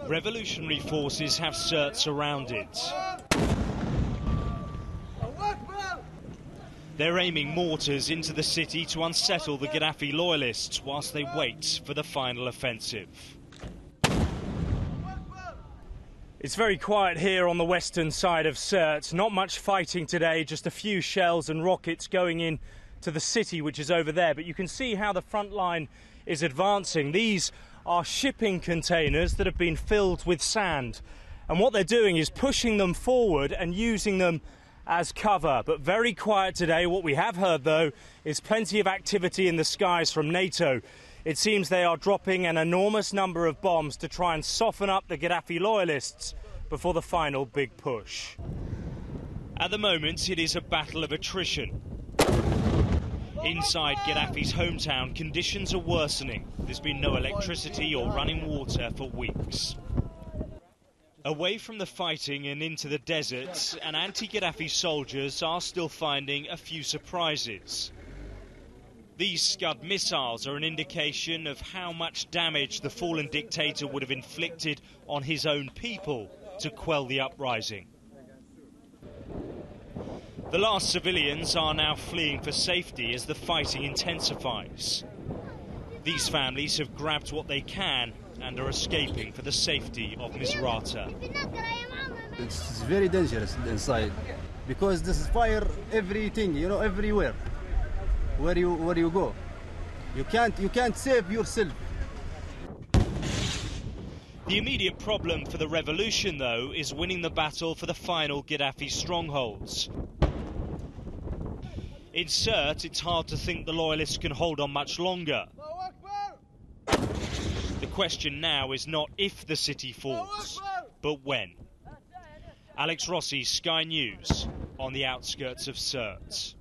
Revolutionary forces have Sirte surrounded. They're aiming mortars into the city to unsettle the Gaddafi loyalists whilst they wait for the final offensive. It's very quiet here on the western side of Sirte. Not much fighting today, just a few shells and rockets going in to the city, which is over there. But you can see how the front line is advancing. These are shipping containers that have been filled with sand. And what they're doing is pushing them forward and using them as cover. But very quiet today. What we have heard, though, is plenty of activity in the skies from Nato. It seems they are dropping an enormous number of bombs to try and soften up the Gaddafi loyalists before the final big push. At the moment, it is a battle of attrition. Inside Gaddafi's hometown, conditions are worsening. There's been no electricity or running water for weeks. Away from the fighting and into the desert, and anti-Gaddafi soldiers are still finding a few surprises. These Scud missiles are an indication of how much damage the fallen dictator would have inflicted on his own people to quell the uprising. The last civilians are now fleeing for safety as the fighting intensifies. These families have grabbed what they can and are escaping for the safety of Misrata. It's very dangerous inside because this is fire everything, you know, everywhere. Where you go, you can't save yourself. The immediate problem for the revolution, though, is winning the battle for the final Gaddafi strongholds. In Sirte, it's hard to think the loyalists can hold on much longer. The question now is not if the city falls, but when. Alex Rossi, Sky News, on the outskirts of Sirte.